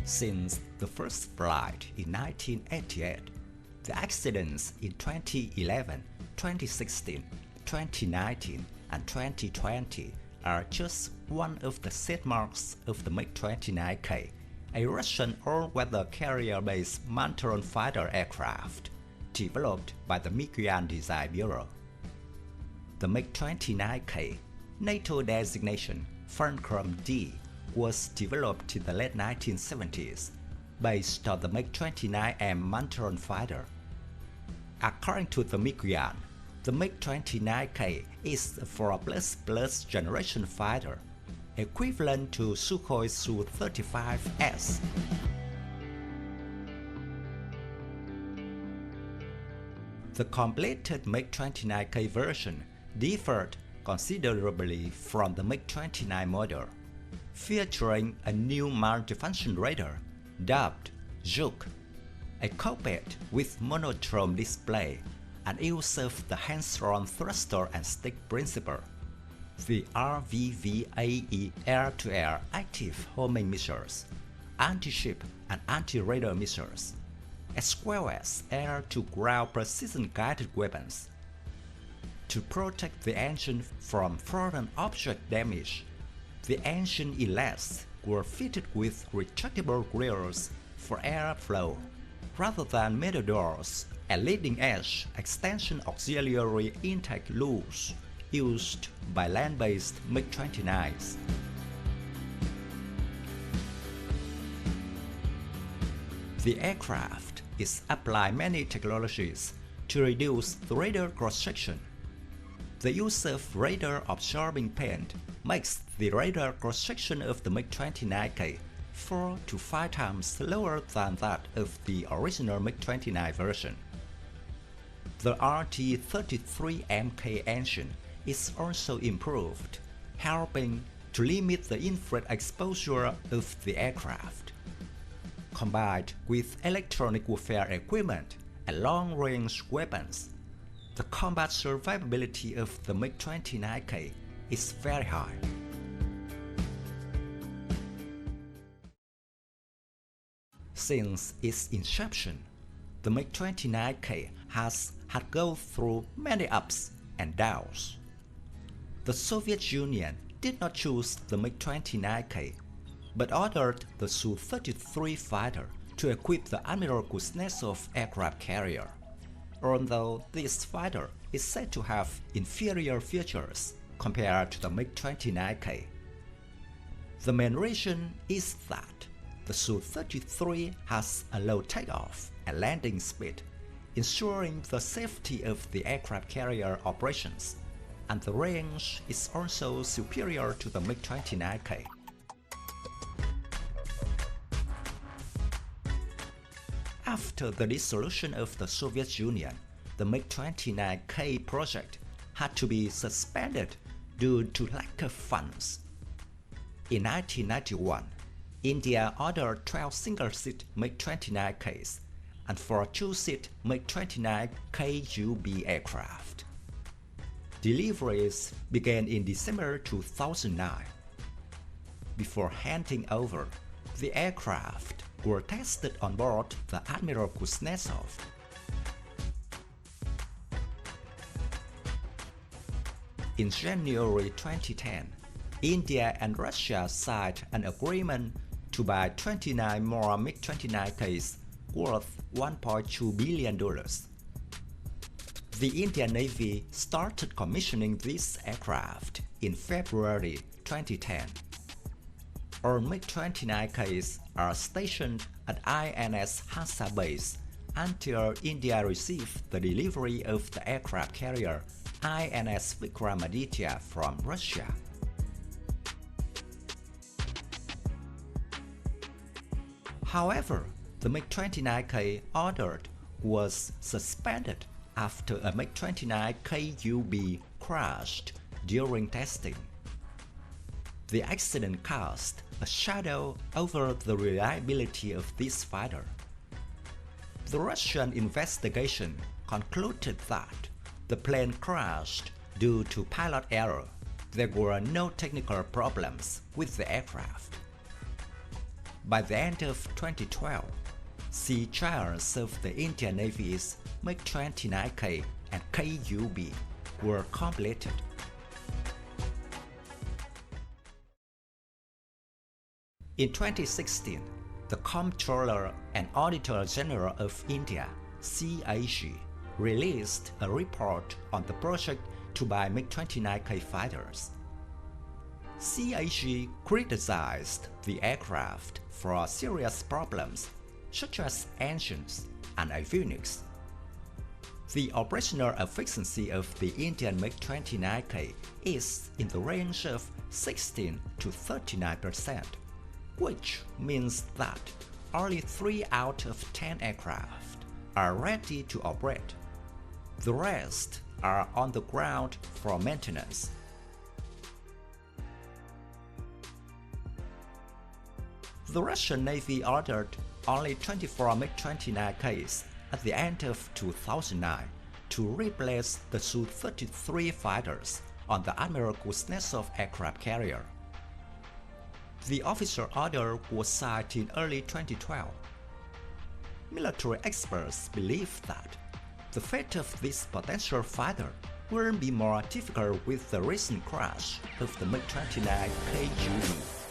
Since the first flight in 1988, the accidents in 2011, 2016, 2019, and 2020 are just one of the set marks of the MiG-29K, a Russian all-weather carrier-based Multirole fighter aircraft developed by the Mikoyan Design Bureau. The MiG-29K, NATO designation Fulcrum-D, was developed in the late 1970s, based on the MiG-29M Multirole fighter. According to the Mikoyan, the MiG-29K is a 4++ generation fighter, equivalent to Sukhoi Su-35S. The completed MiG-29K version differed considerably from the MiG-29 model, featuring a new multifunction radar dubbed Zhuk, a cockpit with monochrome display, and use of the hands-on thruster and stick principle, the RVVAE air-to-air active homing missiles, anti-ship and anti-radar missiles, as well as air-to-ground precision-guided weapons. To protect the engine from foreign object damage, the engine inlets were fitted with retractable grills for airflow, rather than metal doors and leading-edge extension auxiliary intake loops used by land-based MiG-29s. The aircraft is applied many technologies to reduce the radar cross-section. The use of radar-absorbing paint makes the radar cross-section of the MiG-29K 4 to 5 times lower than that of the original MiG-29 version. The RT-33MK engine is also improved, helping to limit the infrared exposure of the aircraft. Combined with electronic warfare equipment and long-range weapons, the combat survivability of the MiG-29K is very high. Since its inception, the MiG-29K has had gone through many ups and downs. The Soviet Union did not choose the MiG-29K, but ordered the Su-33 fighter to equip the Admiral Kuznetsov aircraft carrier, although this fighter is said to have inferior features compared to the MiG-29K. The main reason is that the Su-33 has a low takeoff and landing speed, ensuring the safety of the aircraft carrier operations, and the range is also superior to the MiG-29K. After the dissolution of the Soviet Union, the MiG-29K project had to be suspended due to lack of funds. In 1991, India ordered 12 single-seat MiG-29Ks and 4 two-seat MiG-29KUB aircraft. Deliveries began in December 2009. Before handing over, the aircraft were tested on board the Admiral Kuznetsov. In January 2010, India and Russia signed an agreement to buy 29 more MiG-29Ks worth $1.2 billion. The Indian Navy started commissioning this aircraft in February 2010. All MiG-29Ks are stationed at INS Hansa base until India received the delivery of the aircraft carrier INS Vikramaditya from Russia. However, the MiG-29K ordered was suspended after a MiG-29KUB crashed during testing. The accident cast a shadow over the reliability of this fighter. The Russian investigation concluded that the plane crashed due to pilot error. There were no technical problems with the aircraft. By the end of 2012, sea trials of the Indian Navy's MiG-29K and KUB were completed. In 2016, the Comptroller and Auditor General of India, CAG, released a report on the project to buy MiG-29K fighters. CAG criticized the aircraft for serious problems such as engines and avionics. The operational efficiency of the Indian MiG-29K is in the range of 16 to 39%, which means that only 3 out of 10 aircraft are ready to operate. The rest are on the ground for maintenance. The Russian Navy ordered only 24 MiG-29Ks at the end of 2009 to replace the Su-33 fighters on the Admiral Kuznetsov aircraft carrier. The official order was signed in early 2012. Military experts believe that the fate of this potential fighter will be more difficult with the recent crash of the MiG-29K KUB.